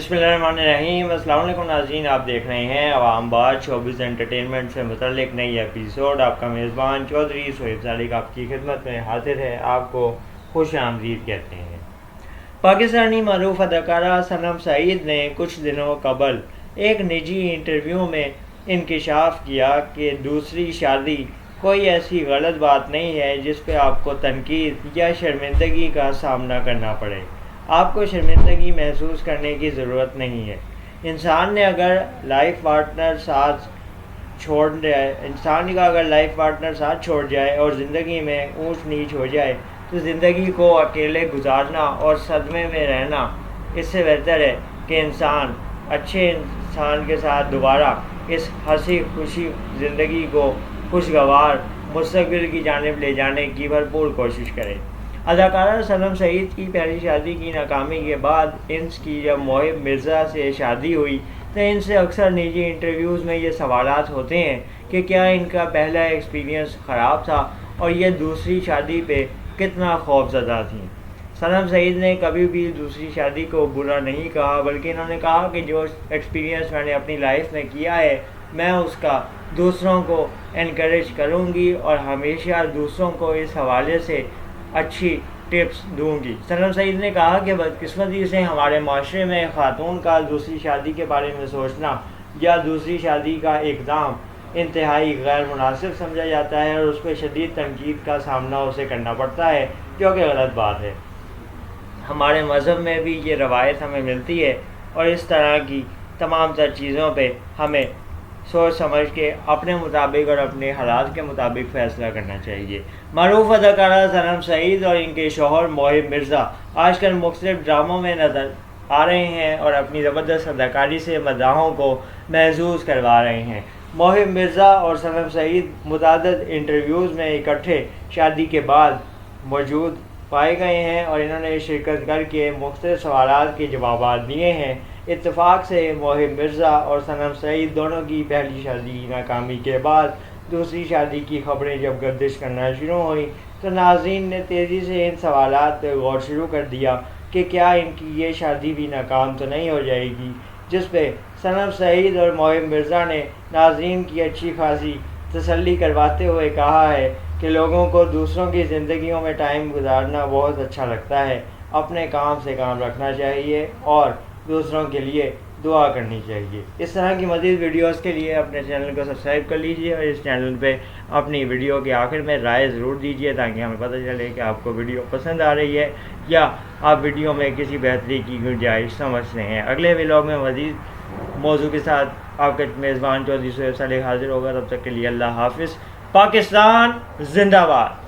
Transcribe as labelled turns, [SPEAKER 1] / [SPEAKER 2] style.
[SPEAKER 1] बिस्मिल्लाहिर्रहमानिर्रहीम। अस्सलाम वालेकुम नाज़रीन, आप देख रहे हैं अवाम बात शोबिज़ एंटरटेनमेंट से मुतल्लिक नई एपिसोड। आपका मेज़बान चौधरी सोहेब सादिक आपकी खिदमत में हाजिर है। आपको खुश आमदीद कहते हैं। पाकिस्तानी मरूफ अदाकारा सनम सईद ने कुछ दिनों कबल एक निजी इंटरव्यू में इंकिशाफ किया कि दूसरी शादी कोई ऐसी गलत बात नहीं है जिस पे आपको तनकीद या शर्मिंदगी का सामना करना पड़े। आपको शर्मिंदगी महसूस करने की ज़रूरत नहीं है। इंसान का अगर लाइफ पार्टनर साथ छोड़ जाए और ज़िंदगी में ऊंच नीच हो जाए तो ज़िंदगी को अकेले गुजारना और सदमे में रहना इससे बेहतर है कि इंसान अच्छे इंसान के साथ दोबारा इस हंसी खुशी ज़िंदगी को खुशगवार मुस्तकबिल की जानिब ले जाने की भरपूर कोशिश करे। अदाकारा सनम सईद की पहली शादी की नाकामी के बाद इनकी जब मोहिब मिर्ज़ा से शादी हुई तो इनसे अक्सर निजी इंटरव्यूज़ में ये सवालात होते हैं कि क्या इनका पहला एक्सपीरियंस ख़राब था और ये दूसरी शादी पे कितना खौफज़दा थी। सनम सईद ने कभी भी दूसरी शादी को बुरा नहीं कहा, बल्कि इन्होंने कहा कि जो एक्सपीरियंस मैंने अपनी लाइफ में किया है मैं उसका दूसरों को इनकरेज करूँगी और हमेशा दूसरों को इस हवाले से अच्छी टिप्स दूंगी। सनम सईद ने कहा कि बदकिस्मती से हमारे माशरे में ख़ातून का दूसरी शादी के बारे में सोचना या दूसरी शादी का इक़दाम इंतहाई गैर मुनासिब समझा जाता है और उस पर शदीद तनकीद का सामना उसे करना पड़ता है, जो कि गलत बात है। हमारे मज़हब में भी ये रवायत हमें मिलती है और इस तरह की तमाम तर चीज़ों पे हमें सोच समझ के अपने मुताबिक और अपने हालात के मुताबिक फ़ैसला करना चाहिए। मरूफ अदाकारा सनम सईद और इनके शौहर मोहिब मिर्ज़ा आजकल मुख्तलिफ ड्रामों में नज़र आ रहे हैं और अपनी ज़बरदस्त अदाकारी से मदाहों को महसूस करवा रहे हैं। मोहिब मिर्ज़ा और सनम सईद मुतअद्दिद इंटरव्यूज़ में इकट्ठे शादी के बाद मौजूद पाए गए हैं और इन्होंने शिरकत करके मुख्तलिफ सवालात के जवाब दिए हैं। इत्तेफाक से मोहिब मिर्ज़ा और सनम सईद दोनों की पहली शादी की नाकामी के बाद दूसरी शादी की खबरें जब गर्दिश करना शुरू हुई तो नाज़रीन ने तेज़ी से इन सवालात पर गौर शुरू कर दिया कि क्या इनकी ये शादी भी नाकाम तो नहीं हो जाएगी, जिस पे सनम सईद और मोहिब मिर्ज़ा ने नाज़रीन की अच्छी खासी तसल्ली करवाते हुए कहा है कि लोगों को दूसरों की ज़िंदगियों में टाइम गुजारना बहुत अच्छा लगता है। अपने काम से काम रखना चाहिए और दूसरों के लिए दुआ करनी चाहिए। इस तरह की मज़ीद वीडियोस के लिए अपने चैनल को सब्सक्राइब कर लीजिए और इस चैनल पे अपनी वीडियो के आखिर में राय ज़रूर दीजिए ताकि हमें पता चले कि आपको वीडियो पसंद आ रही है या आप वीडियो में किसी बेहतरी की गुंजाइश समझते हैं। अगले व्लॉग में मज़ीद मौजू के साथ आपके मेज़बान चौधरी सोहेब सादिक हाजिर होगा। तब तक के लिए अल्लाह हाफिज़। पाकिस्तान जिंदाबाद।